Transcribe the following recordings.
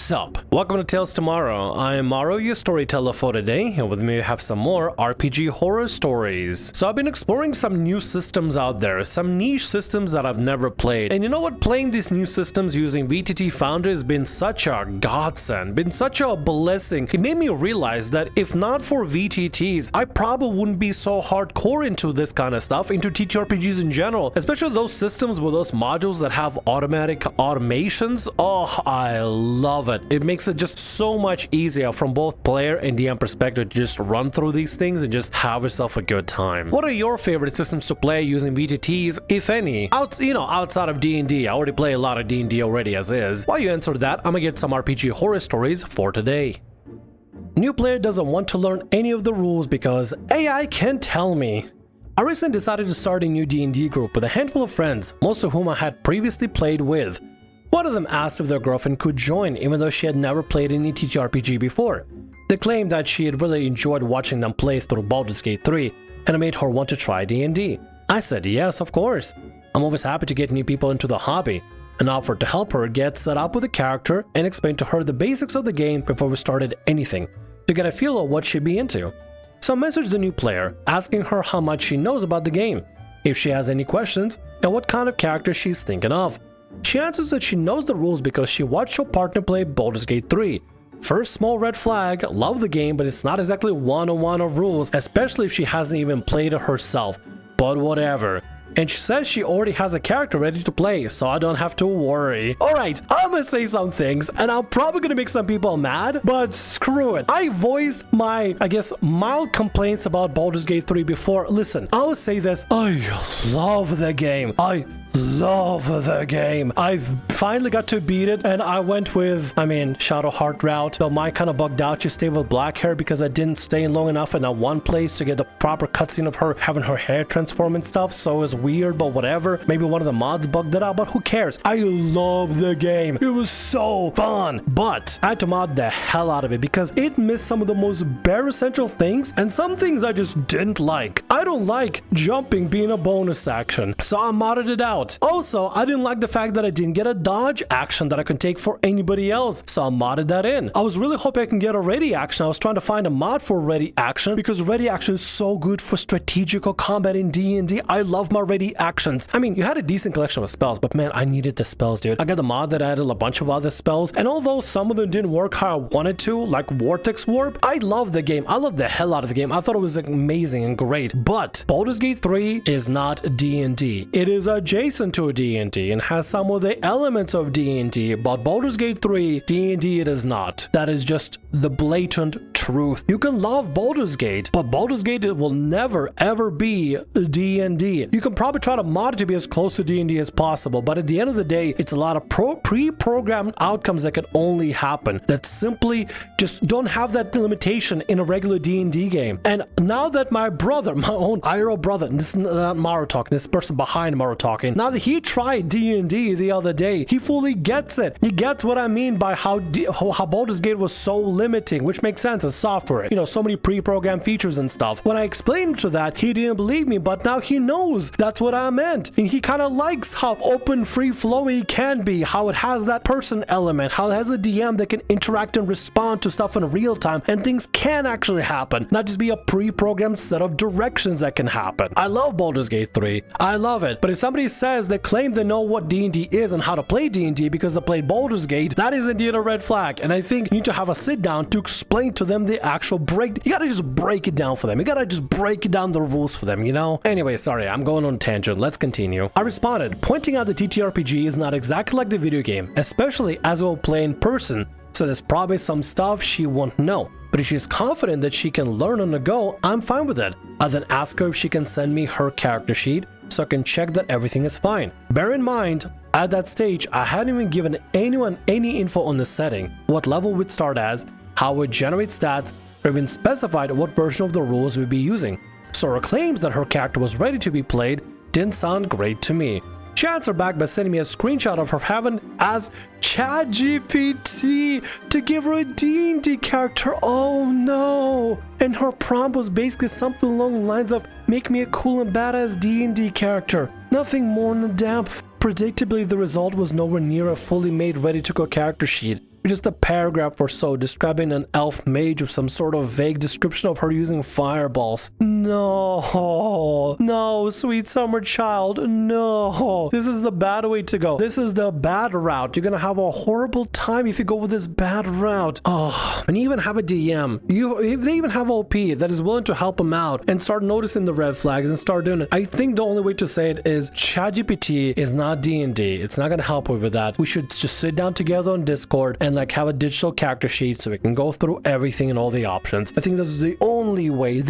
What's up? Welcome to Tales Tomorrow. I am Morrow, your storyteller for today, and with me I have some more RPG horror stories. So I've been exploring some new systems out there, some niche systems that I've never played. And you know what? Playing these new systems using VTT Foundry has been such a godsend, been such a blessing. It made me realize that if not for VTTs, I probably wouldn't be so hardcore into this kind of stuff, into TTRPGs in general, especially those systems with those modules that have automatic automations. Oh, I love it. It makes it just so much easier from both player and DM perspective to just run through these things and just have yourself a good time. What are your favorite systems to play using VTTs, if any? Outside of D&D. I already play a lot of D&D already as is. While you answer that, I'm gonna get some RPG horror stories for today. New player doesn't want to learn any of the rules because AI can tell me. I recently decided to start a new D&D group with a handful of friends, most of whom I had previously played with. One of them asked if their girlfriend could join, even though she had never played any TTRPG before. They claimed that she had really enjoyed watching them play through Baldur's Gate 3, and it made her want to try D&D. I said yes, of course. I'm always happy to get new people into the hobby, and offered to help her get set up with a character and explain to her the basics of the game before we started anything, to get a feel of what she'd be into. So I messaged the new player, asking her how much she knows about the game, if she has any questions, and what kind of character she's thinking of. She answers that she knows the rules because she watched her partner play Baldur's Gate 3. First small red flag, love the game, but it's not exactly one-on-one of rules, especially if she hasn't even played it herself. But whatever. And she says she already has a character ready to play, so I don't have to worry. Alright, I'm gonna say some things, and I'm probably gonna make some people mad, but screw it. I voiced my, mild complaints about Baldur's Gate 3 before. Listen, I will say this. I love the game. I love the game. I've finally got to beat it, and I went with, Shadowheart route. Though mine kind of bugged out. She stayed with black hair because I didn't stay in long enough in that one place to get the proper cutscene of her having her hair transform and stuff, so it was weird, but whatever. Maybe one of the mods bugged it out, but who cares? I love the game. It was so fun, but I had to mod the hell out of it because it missed some of the most bare essential things, and some things I just didn't like. I don't like jumping being a bonus action, so I modded it out. Also, I didn't like the fact that I didn't get a dodge action that I could take for anybody else, so I modded that in. I was really hoping I can get a ready action. I was trying to find a mod for ready action because ready action is so good for strategical combat in D&D. I love my ready actions. You had a decent collection of spells, but man, I needed the spells, dude. I got the mod that added a bunch of other spells, and although some of them didn't work how I wanted to, like Vortex Warp, I love the game. I love the hell out of the game. I thought it was amazing and great, but Baldur's Gate 3 is not D&D. It is adjacent to D&D and has some of the elements of D&D, but Baldur's Gate 3, D&D it is not. That is just the blatant truth. You can love Baldur's Gate, but Baldur's Gate will never ever be D&D. You can probably try to mod it to be as close to D&D as possible, but at the end of the day, it's a lot of pre-programmed outcomes that can only happen that simply just don't have that limitation in a regular D&D game. And now that my brother, my own IRL brother, and this is not Morrow talking, this person behind Morrow talking, now that he tried D&D the other day, he fully gets it. He gets what I mean by how Baldur's Gate was so limiting, which makes sense as software. So many pre-programmed features and stuff. When I explained to that, he didn't believe me, but now he knows that's what I meant. And he kind of likes how open, free-flowy it can be, how it has that person element, how it has a DM that can interact and respond to stuff in real time, and things can actually happen, not just be a pre-programmed set of directions that can happen. I love Baldur's Gate 3. I love it. But if somebody says they claim they know what D&D is and how to play D&D because they played Baldur's Gate, that is indeed a red flag. And I think you need to have a sit down to explain to them the actual break. You gotta just break it down for them. You gotta just break down the rules for them, Anyway, sorry, I'm going on a tangent. Let's continue. I responded, pointing out the TTRPG is not exactly like the video game, especially as it will play in person, so there's probably some stuff she won't know. But if she's confident that she can learn on the go, I'm fine with it. I then ask her if she can send me her character sheet so I can check that everything is fine. Bear in mind, at that stage, I hadn't even given anyone any info on the setting, what level we'd start as, how we'd generate stats, or even specified what version of the rules we'd be using. So her claims that her character was ready to be played didn't sound great to me. She answered back by sending me a screenshot of her having as Chat-GPT to give her a D&D character. Oh no! And her prompt was basically something along the lines of, make me a cool and badass D&D character. Nothing more in the depth. Predictably, the result was nowhere near a fully made ready-to-go character sheet. Just a paragraph or so describing an elf mage with some sort of vague description of her using fireballs. No, no, sweet summer child, no. This is the bad way to go. This is the bad route. You're gonna have a horrible time if you go with this bad route. Oh, and you even have a DM. If they even have OP that is willing to help them out and start noticing the red flags and start doing it. I think the only way to say it is ChatGPT is not D&D. It's not gonna help with that. We should just sit down together on Discord and like have a digital character sheet so we can go through everything and all the options. I think this is the only way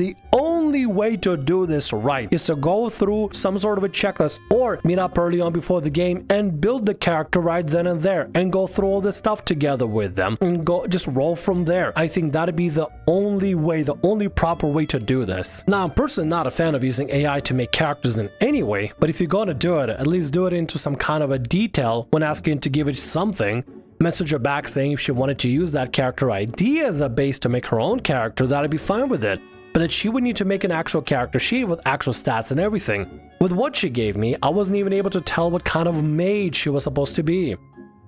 to do this right, is to go through some sort of a checklist or meet up early on before the game and build the character right then and there and go through all this stuff together with them and go just roll from there. I think that'd be the only way, the only proper way to do this. Now, I'm personally not a fan of using AI to make characters in any way, but if you're gonna do it, at least do it into some kind of a detail when asking to give it something. Message her back saying if she wanted to use that character ID as a base to make her own character, that'd be fine with it. But that she would need to make an actual character sheet with actual stats and everything. With what she gave me, I wasn't even able to tell what kind of mage she was supposed to be.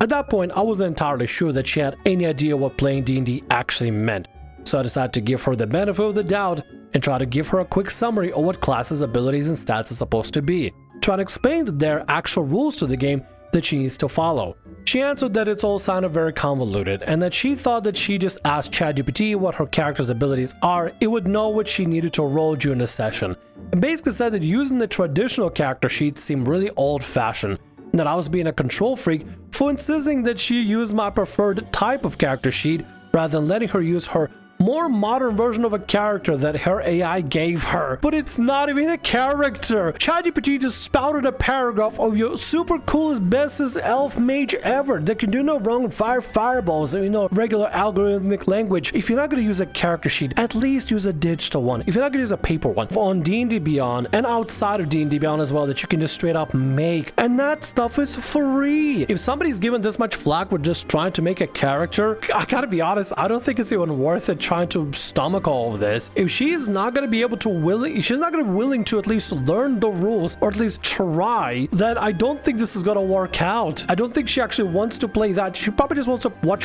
At that point, I wasn't entirely sure that she had any idea what playing D&D actually meant. So I decided to give her the benefit of the doubt and try to give her a quick summary of what classes, abilities, and stats are supposed to be. Try to explain that there are actual rules to the game that she needs to follow. She answered that it's all sounded very convoluted and that she thought that she just asked ChatGPT what her character's abilities are, it would know what she needed to roll during the session. And basically said that using the traditional character sheet seemed really old-fashioned, and that I was being a control freak for insisting that she use my preferred type of character sheet rather than letting her use her more modern version of a character that her AI gave her. But it's not even a character. ChatGPT just spouted a paragraph of your super coolest, bestest elf mage ever that can do no wrong and fire fireballs and, regular algorithmic language. If you're not going to use a character sheet, at least use a digital one. If you're not going to use a paper one on D&D Beyond and outside of D&D Beyond as well, that you can just straight up make. And that stuff is free. If somebody's given this much flack for just trying to make a character, I gotta be honest, I don't think it's even worth it trying to stomach all of this. If she is not going to be able to she's not going to be willing to at least learn the rules or at least try, then I don't think this is going to work out. I don't think she actually wants to play that. She probably just wants to watch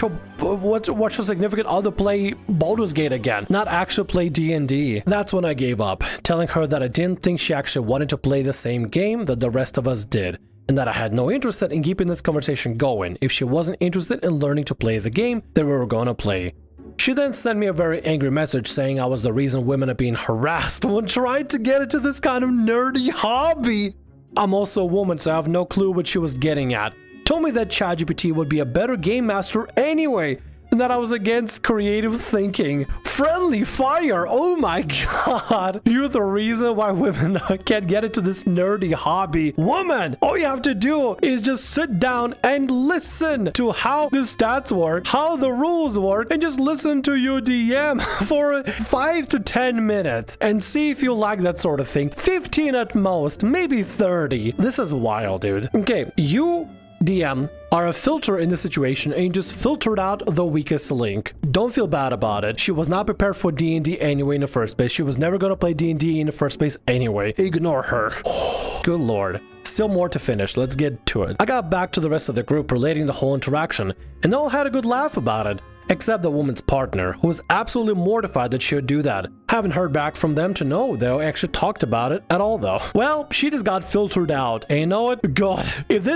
her significant other play Baldur's Gate again, not actually play D&D. That's when I gave up, telling her that I didn't think she actually wanted to play the same game that the rest of us did, and that I had no interest in keeping this conversation going if she wasn't interested in learning to play the game that we were going to play. She then sent me a very angry message saying I was the reason women are being harassed when trying to get into this kind of nerdy hobby. I'm also a woman, so I have no clue what she was getting at. Told me that ChatGPT would be a better game master anyway, and that I was against creative thinking. Friendly fire! Oh my god! You're the reason why women can't get into this nerdy hobby. Woman! All you have to do is just sit down and listen to how the stats work, how the rules work, and just listen to your DM for 5 to 10 minutes and see if you like that sort of thing. 15 at most, maybe 30. This is wild, dude. Okay, you DM are a filter in the situation and you just filtered out the weakest link. Don't feel bad about it. She was not prepared for D&D anyway in the first place. She was never going to play D&D in the first place anyway. Ignore her. Good lord. Still more to finish. Let's get to it. I got back to the rest of the group relating the whole interaction and they all had a good laugh about it. Except the woman's partner, who was absolutely mortified that she would do that. Haven't heard back from them to know they actually talked about it at all though. Well, she just got filtered out, and you know what? God, if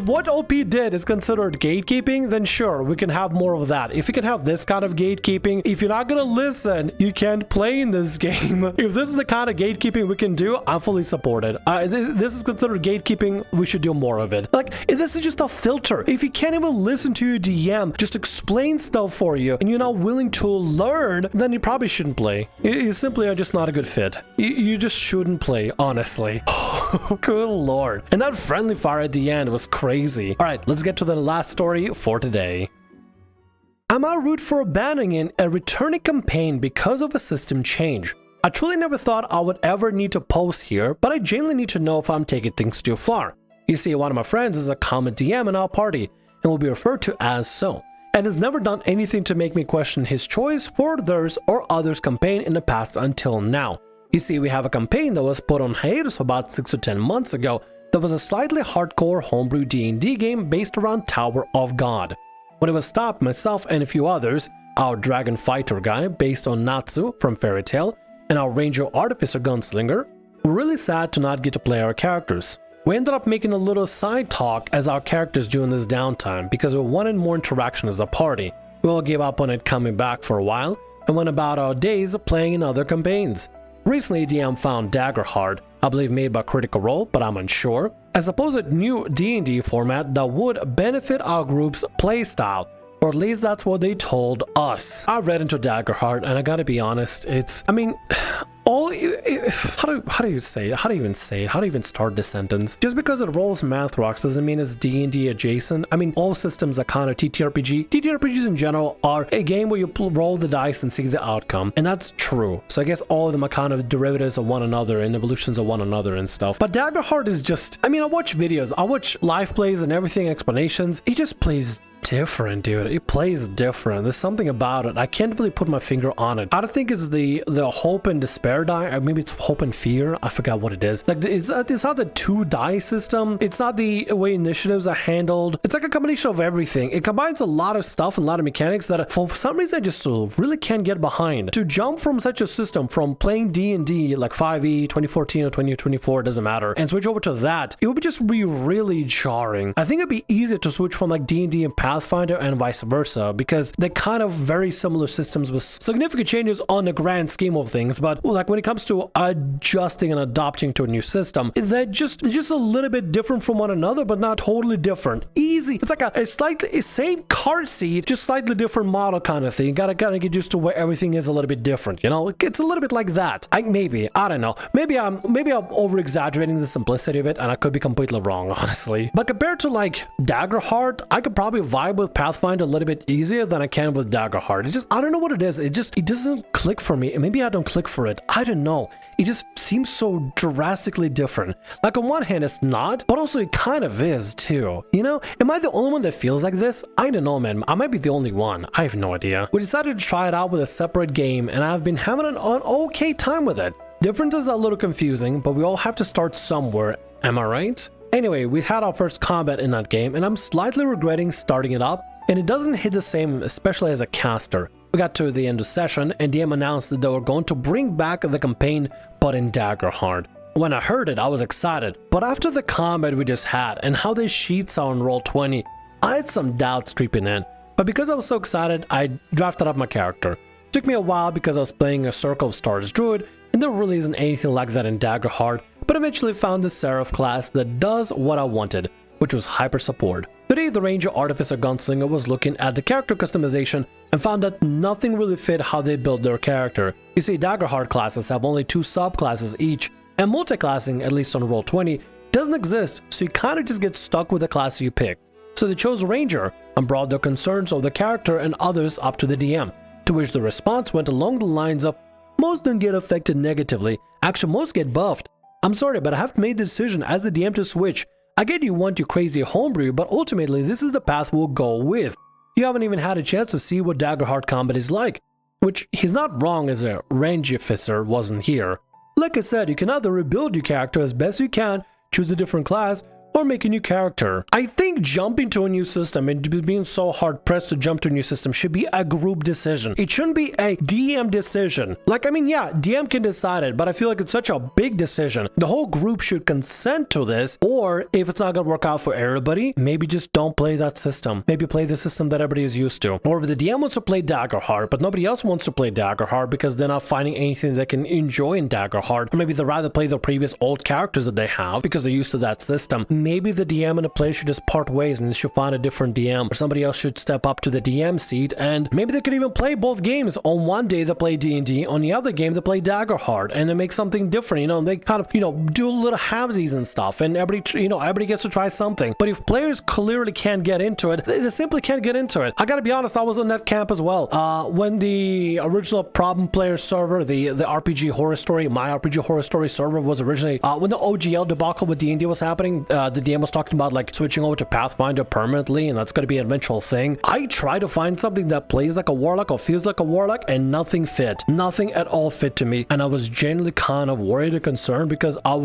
what OP did is considered gatekeeping, then sure, we can have more of that. If we can have this kind of gatekeeping, if you're not gonna listen, you can't play in this game. If this is the kind of gatekeeping we can do, I'm fully supported. This is considered gatekeeping, we should do more of it. Like, if this is just a filter, if you can't even listen to your DM, just explain stuff for you, and you're not willing to learn, then you probably shouldn't play. You simply are just not a good fit. You just shouldn't play, honestly. Good lord. And that friendly fire at the end was crazy. Alright, let's get to the last story for today. I'm out root for abandoning a returning campaign because of a system change. I truly never thought I would ever need to post here, but I genuinely need to know if I'm taking things too far. You see, one of my friends is a common DM in our party, and will be referred to as so, and has never done anything to make me question his choice for theirs or others' campaign in the past until now. You see, we have a campaign that was put on hiatus about 6 to 10 months ago that was a slightly hardcore homebrew D&D game based around Tower of God. when it was stopped, myself and a few others, our dragon fighter guy based on Natsu from Fairy Tail, and our ranger artificer gunslinger, were really sad to not get to play our characters. We ended up making a little side talk as our characters during this downtime because we wanted more interaction as a party. We all gave up on it coming back for a while and went about our days playing in other campaigns. Recently, DM found Daggerheart, I believe made by Critical Role, but I'm unsure, as a supposed new D&D format that would benefit our group's playstyle, or at least that's what they told us. I read into Daggerheart and I gotta be honest, how do you say it? How do you even say it? How do you even start this sentence? Just because it rolls math rocks doesn't mean it's D&D adjacent. I mean, all systems are kind of TTRPG. TTRPGs in general are a game where you roll the dice and see the outcome, and that's true. So I guess all of them are kind of derivatives of one another and evolutions of one another and stuff. But Daggerheart is just, I mean, I watch videos, I watch live plays and everything, explanations. It just plays different, dude. It plays different. There's something about it. I can't really put my finger on it. I don't think it's the hope and despair die, or maybe it's hope and fear. I forgot what it is. Like, it's not the 2 die system. It's not the way initiatives are handled. It's like a combination of everything. It combines a lot of stuff and a lot of mechanics that for some reason I just really can't get behind. To jump from such a system, from playing D&D like 5e, 2014 or 2024, doesn't matter, and switch over to that, it would just be really jarring. I think it'd be easier to switch from like D&D and Pathfinder and vice versa, because they're kind of very similar systems with significant changes on the grand scheme of things, but like when it comes to adjusting and adopting to a new system, they're just a little bit different from one another, but not totally different. Easy. It's like a slightly same car seat, just slightly different model kind of thing. You gotta get used to where everything is a little bit different, you know? It's a little bit like that. I don't know. Maybe I'm over exaggerating the simplicity of it, and I could be completely wrong, honestly. But compared to like Daggerheart, I could probably vibe with Pathfinder a little bit easier than I can with Daggerheart. It just, I don't know what it is. It doesn't click for me. And maybe I don't click for it. I don't know. It just seems so drastically different. Like on one hand it's not, but also it kind of is too. You know? Am I the only one that feels like this? I don't know, man. I might be the only one. I have no idea. We decided to try it out with a separate game, and I've been having an okay time with it. Differences are a little confusing, but we all have to start somewhere. Am I right? Anyway, we had our first combat in that game, and I'm slightly regretting starting it up, and it doesn't hit the same, especially as a caster. We got to the end of session, and DM announced that they were going to bring back the campaign, but in Daggerheart. When I heard it, I was excited, but after the combat we just had, and how the sheets are on Roll20, I had some doubts creeping in. But because I was so excited, I drafted up my character. It took me a while because I was playing a Circle of Stars druid, and there really isn't anything like that in Daggerheart, but eventually found the Seraph class that does what I wanted, which was hyper support. Today, the Ranger Artificer Gunslinger was looking at the character customization and found that nothing really fit how they built their character. You see, Daggerheart classes have only 2 subclasses each, and multi-classing, at least on Roll20, doesn't exist, so you kind of just get stuck with the class you pick. So they chose Ranger and brought their concerns of the character and others up to the DM, to which the response went along the lines of, most don't get affected negatively, actually most get buffed. I'm sorry, but I have made the decision as the DM to switch. I get you want your crazy homebrew, but ultimately this is the path we'll go with. You haven't even had a chance to see what Daggerheart combat is like, which he's not wrong as a range officer wasn't here. Like I said, you can either rebuild your character as best you can, choose a different class, or make a new character. I think jumping to a new system and being so hard pressed to jump to a new system should be a group decision. It shouldn't be a DM decision. Like, I mean, yeah, DM can decide it, but I feel like it's such a big decision. The whole group should consent to this, or if it's not gonna work out for everybody, maybe just don't play that system. Maybe play the system that everybody is used to. Or if the DM wants to play Daggerheart, but nobody else wants to play Daggerheart because they're not finding anything they can enjoy in Daggerheart, or maybe they'd rather play their previous old characters that they have because they're used to that system. Maybe the DM and the player should just part ways and they should find a different DM, or somebody else should step up to the DM seat, and maybe they could even play both games. On one day they play D&D, on the other game they play Daggerheart, and they make something different, you know, they kind of, you know, do little halvesies and stuff, and everybody gets to try something. But if players clearly can't get into it, they simply can't get into it. I gotta be honest, I was on that camp as well. When the original problem player server, the RPG Horror Story, my RPG Horror Story server was originally, when the OGL debacle with D&D was happening, the the DM was talking about like switching over to Pathfinder permanently, and that's going to be an eventual thing. I tried to find something that plays like a warlock or feels like a warlock, and nothing fit. Nothing at all fit to me, and I was genuinely kind of worried and concerned because I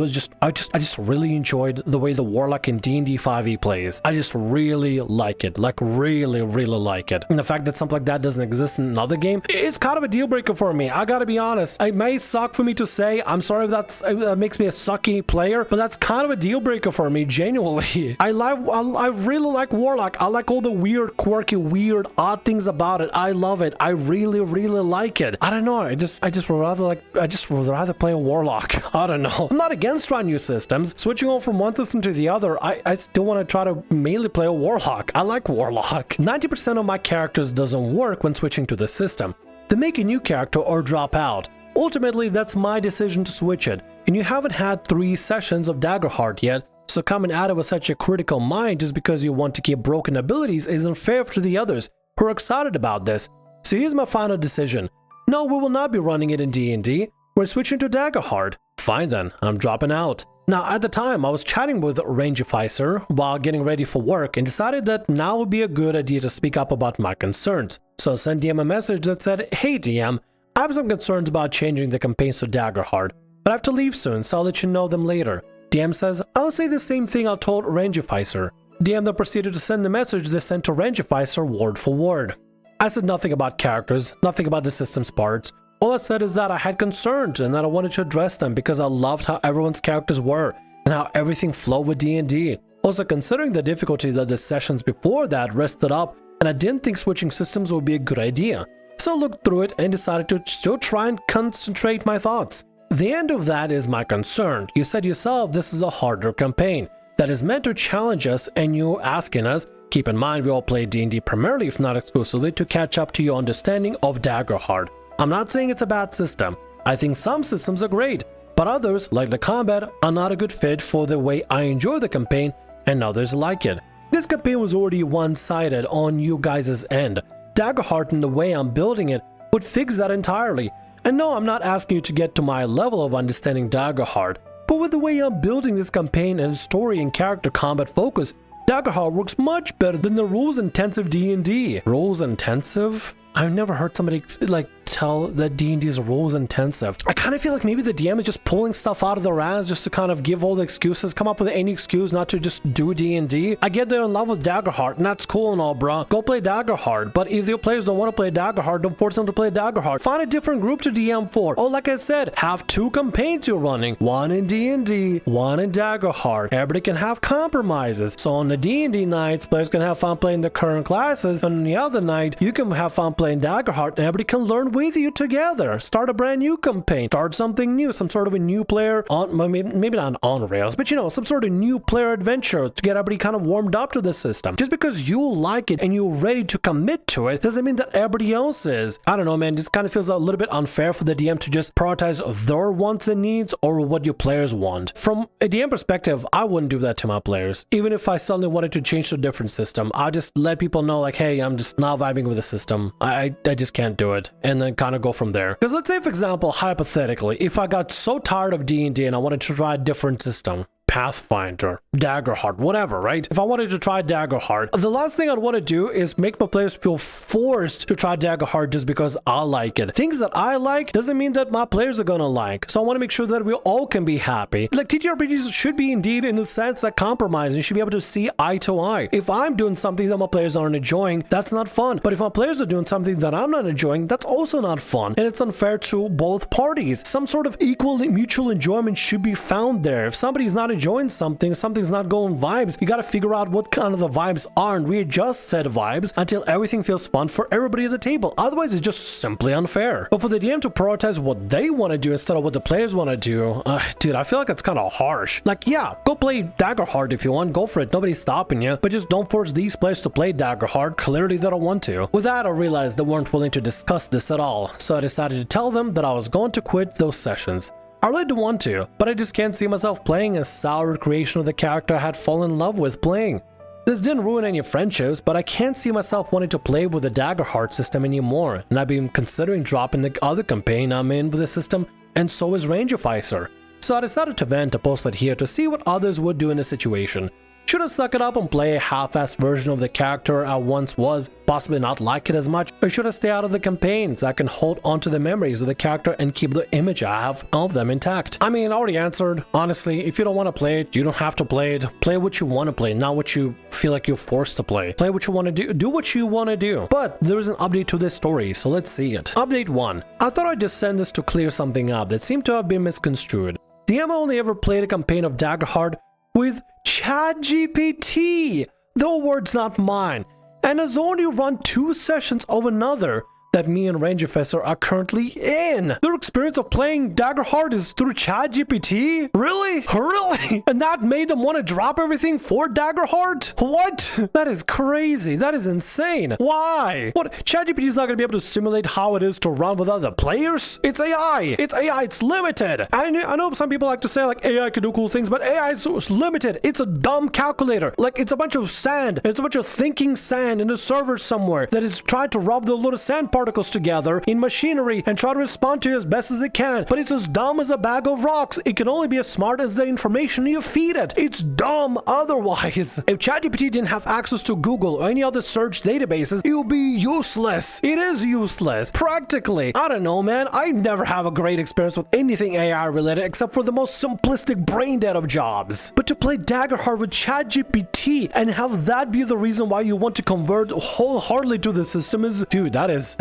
just really enjoyed the way the warlock in D&D 5e plays. I just really like it, like really like it. And the fact that something like that doesn't exist in another game, it's kind of a deal breaker for me. I gotta be honest. It may suck for me to say. I'm sorry if that makes me a sucky player, but that's kind of a deal breaker for me, genuinely. I really like warlock. I like all the weird, quirky, weird, odd things about it. I love it. I really like it. I don't know. I just would rather play a warlock. I don't know. I'm not against trying new systems. Switching over from one system to the other, I still want to try to mainly play a warlock. I like warlock. 90% of my characters doesn't work when switching to the system. They make a new character or drop out. Ultimately, that's my decision to switch it. And you haven't had 3 sessions of Daggerheart yet, so coming at it with such a critical mind just because you want to keep broken abilities isn't fair to the others who are excited about this. So here's my final decision. No, we will not be running it in D&D. We're switching to Daggerheart. Fine then, I'm dropping out. Now, at the time, I was chatting with Rangificer while getting ready for work and decided that now would be a good idea to speak up about my concerns. So I sent DM a message that said, "Hey DM, I have some concerns about changing the campaigns to Daggerheart, but I have to leave soon, so I'll let you know them later." DM says, "I'll say the same thing I told Rangificer." DM then proceeded to send the message they sent to Rangificer word for word. I said nothing about characters, nothing about the system's parts. All I said is that I had concerns and that I wanted to address them because I loved how everyone's characters were and how everything flowed with D&D. Also, considering the difficulty that the sessions before that rested up, and I didn't think switching systems would be a good idea. So I looked through it and decided to still try and concentrate my thoughts. The end of that is my concern. You said yourself this is a harder campaign that is meant to challenge us, and you asking us, keep in mind we all play D&D primarily if not exclusively, to catch up to your understanding of Daggerheart. I'm not saying it's a bad system. I think some systems are great, but others, like the combat, are not a good fit for the way I enjoy the campaign and others like it. This campaign was already one-sided on you guys' end. Daggerheart and the way I'm building it would fix that entirely. And no, I'm not asking you to get to my level of understanding Daggerheart, but with the way I'm building this campaign and story and character combat focus, Daggerheart works much better than the rules-intensive D&D. Rules-intensive? I've never heard somebody like tell that D&D is rules intensive. I kind of feel like maybe the DM is just pulling stuff out of their ass just to kind of give all the excuses, come up with any excuse not to just do D&D. I get they're in love with Daggerheart, and that's cool and all, bro. Go play Daggerheart. But if your players don't want to play Daggerheart, don't force them to play Daggerheart. Find a different group to DM for. Or like I said, have 2 campaigns you're running. One in D&D, one in Daggerheart. Everybody can have compromises. So on the D&D nights, players can have fun playing the current classes, and on the other night, you can have fun playing Daggerheart, and everybody can learn with you together. Start a brand new campaign. Start something new. Some sort of a new player on, maybe not on rails, but you know, some sort of new player adventure to get everybody kind of warmed up to the system. Just because you like it and you're ready to commit to it doesn't mean that everybody else is. I don't know, man. This kind of feels a little bit unfair for the DM to just prioritize their wants and needs or what your players want. From a DM perspective, I wouldn't do that to my players. Even if I suddenly wanted to change to a different system, I just let people know like, hey, I'm just not vibing with the system. I just can't do it, and then kind of go from there. Because let's say, for example, hypothetically, if I got so tired of D&D and I wanted to try a different system, Pathfinder, Daggerheart, whatever, right? If I wanted to try Daggerheart, the last thing I'd want to do is make my players feel forced to try Daggerheart just because I like it. Things that I like doesn't mean that my players are gonna like. So I want to make sure that we all can be happy. Like, TTRPGs should be indeed in a sense that compromise. You should be able to see eye to eye. If I'm doing something that my players aren't enjoying, that's not fun. But if my players are doing something that I'm not enjoying, that's also not fun. And it's unfair to both parties. Some sort of equal mutual enjoyment should be found there. If somebody's not enjoying something, something's not going vibes, you got to figure out what kind of the vibes are and readjust said vibes until everything feels fun for everybody at the table. Otherwise, it's just simply unfair. But for the DM to prioritize what they want to do instead of what the players want to do, dude, I feel like it's kind of harsh. Like, yeah, go play Daggerheart if you want, go for it. Nobody's stopping you, but just don't force these players to play Daggerheart. Clearly, they don't want to. With that, I realized they weren't willing to discuss this at all, so I decided to tell them that I was going to quit those sessions. I really do want to, but I just can't see myself playing a sour creation of the character I had fallen in love with playing. This didn't ruin any friendships, but I can't see myself wanting to play with the Daggerheart system anymore, and I've been considering dropping the other campaign I'm in with the system, and so is Rangificer. so I decided to vent a postlet here to see what others would do in a situation. Should I suck it up and play a half-assed version of the character I once was, possibly not like it as much, or should I stay out of the campaign so I can hold onto the memories of the character and keep the image I have of them intact? I mean, I already answered. Honestly, if you don't want to play it, you don't have to play it. Play what you want to play, not what you feel like you're forced to play. Play what you want to do. Do what you want to do. But there is an update to this story, so let's see it. Update 1. I thought I'd just send this to clear something up that seemed to have been misconstrued. DM only ever played a campaign of Daggerheart with Chat-GPT, the word's not mine, and has only run 2 sessions of another that me and Ranger Officer are currently in. Their experience of playing Daggerheart is through Chat-GPT? Really? Really? And that made them want to drop everything for Daggerheart? What? That is crazy. That is insane. Why? What? Chat-GPT is not going to be able to simulate how it is to run with other players? It's AI. It's AI. It's limited. I know some people like to say like AI can do cool things, but AI is limited. It's a dumb calculator. Like it's a bunch of sand. It's a bunch of thinking sand in a server somewhere that is trying to rub the little sand particles together in machinery and try to respond to you as best as it can. But it's as dumb as a bag of rocks. It can only be as smart as the information you feed it. It's dumb otherwise. If ChatGPT didn't have access to Google or any other search databases, it would be useless. It is useless. Practically. I don't know, man. I never have a great experience with anything AI related except for the most simplistic brain dead of jobs. But to play Daggerheart with ChatGPT and have that be the reason why you want to convert wholeheartedly to the system is, dude,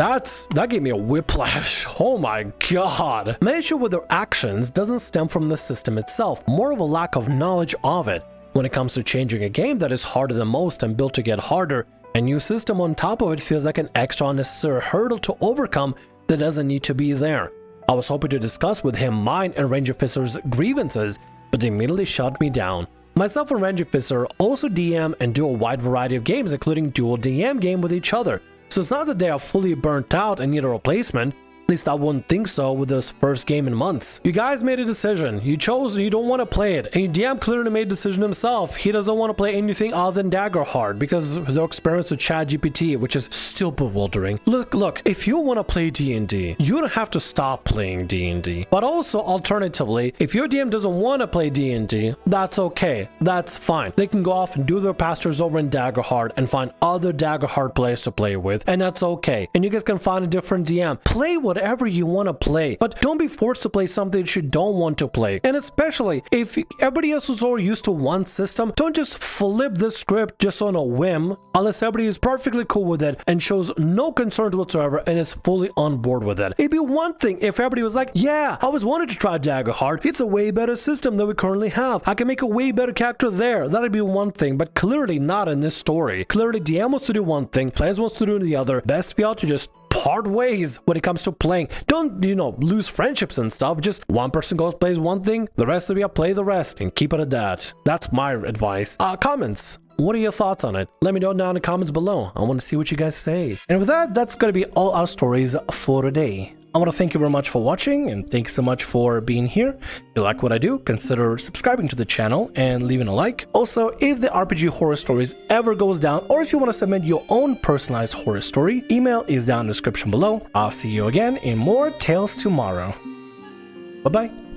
that gave me a whiplash. Oh my god. My issue with their actions doesn't stem from the system itself, more of a lack of knowledge of it. When it comes to changing a game that is harder than most and built to get harder, a new system on top of it feels like an extra unnecessary hurdle to overcome that doesn't need to be there. I was hoping to discuss with him mine and Ranger Officer's grievances, but they immediately shut me down. Myself and Ranger Officer also DM and do a wide variety of games, including dual DM game with each other. So it's not that they are fully burnt out and need a replacement. At least I wouldn't think so with this first game in months. You guys made a decision. You chose you don't want to play it. And your DM clearly made a decision himself. He doesn't want to play anything other than Daggerheart because of their experience with ChatGPT, which is still bewildering. Look, if you want to play D&D, you don't have to stop playing D&D. But also, alternatively, if your DM doesn't want to play D&D, that's okay. That's fine. They can go off and do their pastors over in Daggerheart and find other Daggerheart players to play with, and that's okay. And you guys can find a different DM. Play whatever you want to play, but don't be forced to play something that you don't want to play. And especially if everybody else is already used to one system, don't just flip the script just on a whim unless everybody is perfectly cool with it and shows no concerns whatsoever and is fully on board with it. It'd be one thing if everybody was like, yeah, I always wanted to try Daggerheart. It's a way better system than we currently have. I can make a way better character there. That'd be one thing, but clearly not in this story. Clearly DM wants to do one thing, players wants to do the other. Best for y'all to just part ways when it comes to playing. Don't, lose friendships and stuff. Just one person goes plays one thing, the rest of you play the rest, and keep it at that. That's my advice. Comments. What are your thoughts on it? Let me know down in the comments below. I want to see what you guys say. And with that, that's going to be all our stories for today. I want to thank you very much for watching, and thanks so much for being here. If you like what I do, consider subscribing to the channel and leaving a like. Also, if the RPG Horror Stories ever goes down, or if you want to submit your own personalized horror story, email is down in the description below. I'll see you again in more Tales tomorrow. Bye-bye.